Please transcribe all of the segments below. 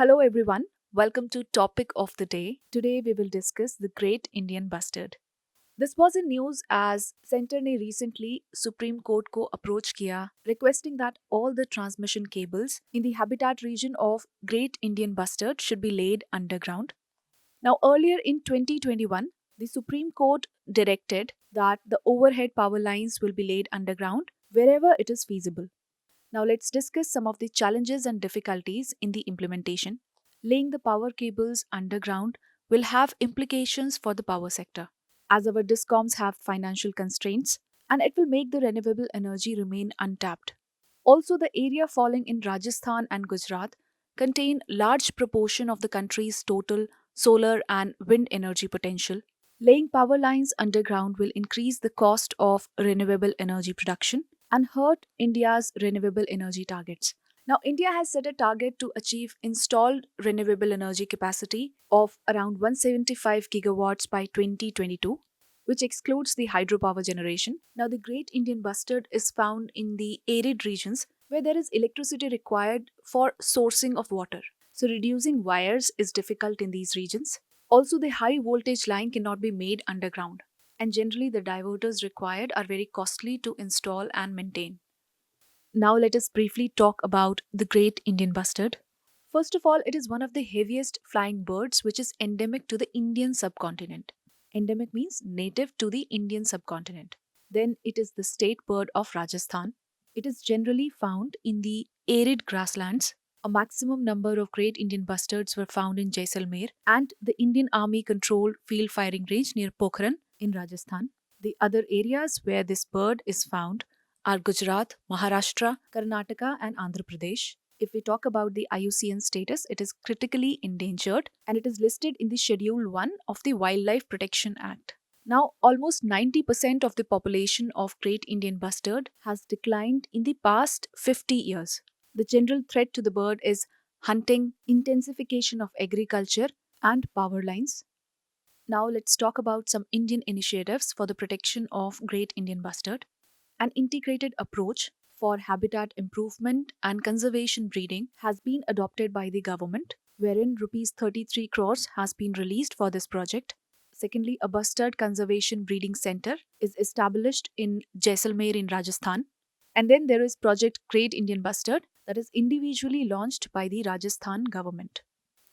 Hello everyone, welcome to Topic of the Day. Today we will discuss the Great Indian Bustard. This was in news as Center ने recently Supreme Court को approach किया requesting that all the transmission cables in the habitat region of Great Indian Bustard should be laid underground. Now earlier in 2021, the Supreme Court directed that the overhead power lines will be laid underground wherever it is feasible. Now let's discuss some of the challenges and difficulties in the implementation. Laying the power cables underground will have implications for the power sector, as our discoms have financial constraints, and it will make the renewable energy remain untapped. Also, the area falling in Rajasthan and Gujarat contain large proportion of the country's total solar and wind energy potential. Laying power lines underground will increase the cost of renewable energy production and hurt India's renewable energy targets. Now, India has set a target to achieve installed renewable energy capacity of around 175 gigawatts by 2022, which excludes the hydropower generation. Now, the Great Indian Bustard is found in the arid regions where there is electricity required for sourcing of water. So, reducing wires is difficult in these regions. Also, the high voltage line cannot be made underground, and generally the diverters required are very costly to install and maintain. Now let us briefly talk about the Great Indian Bustard. First of all, it is one of the heaviest flying birds which is endemic to the Indian subcontinent. Endemic means native to the Indian subcontinent. Then it is the State Bird of Rajasthan. It is generally found in the arid grasslands. A maximum number of Great Indian Bustards were found in Jaisalmer and the Indian Army controlled field firing range near Pokhran in Rajasthan. The other areas where this bird is found are Gujarat, Maharashtra, Karnataka, and Andhra Pradesh. If we talk about the IUCN status, it is critically endangered and it is listed in the Schedule 1 of the Wildlife Protection Act. Now, almost 90% of the population of Great Indian Bustard has declined in the past 50 years. The general threat to the bird is hunting, intensification of agriculture, and power lines. Now let's talk about some Indian initiatives for the protection of Great Indian Bustard. An integrated approach for habitat improvement and conservation breeding has been adopted by the government, wherein Rs 33 crores has been released for this project. Secondly, a bustard conservation breeding center is established in Jaisalmer in Rajasthan. And then there is Project Great Indian Bustard that is individually launched by the Rajasthan government.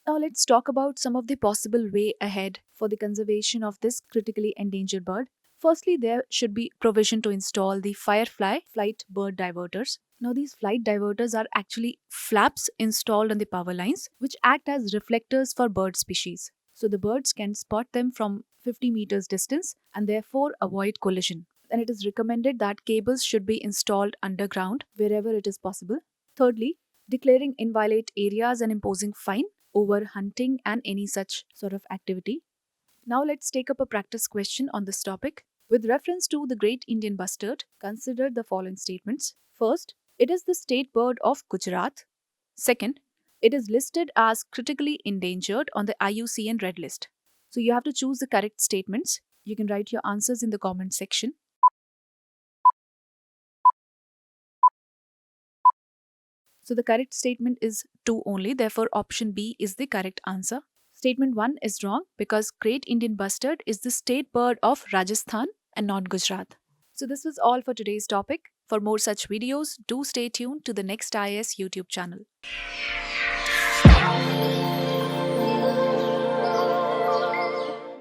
Now let's talk about some of the possible way ahead for the conservation of this critically endangered bird. Firstly, there should be provision to install the Firefly flight bird diverters. Now these flight diverters are actually flaps installed on the power lines which act as reflectors for bird species. So the birds can spot them from 50 meters distance and therefore avoid collision. And it is recommended that cables should be installed underground wherever it is possible. Thirdly, declaring inviolate areas and imposing fine over hunting and any such sort of activity. Now let's take up a practice question on this topic. With reference to the Great Indian Bustard, consider the following statements. First, it is the state bird of Gujarat. Second, it is listed as critically endangered on the IUCN Red List. So you have to choose the correct statements. You can write your answers in the comment section. So the correct statement is 2 only, therefore option B is the correct answer. Statement 1 is wrong because Great Indian Bustard is the state bird of Rajasthan and not Gujarat. So this was all for today's topic. For more such videos, do stay tuned to the next IAS YouTube channel.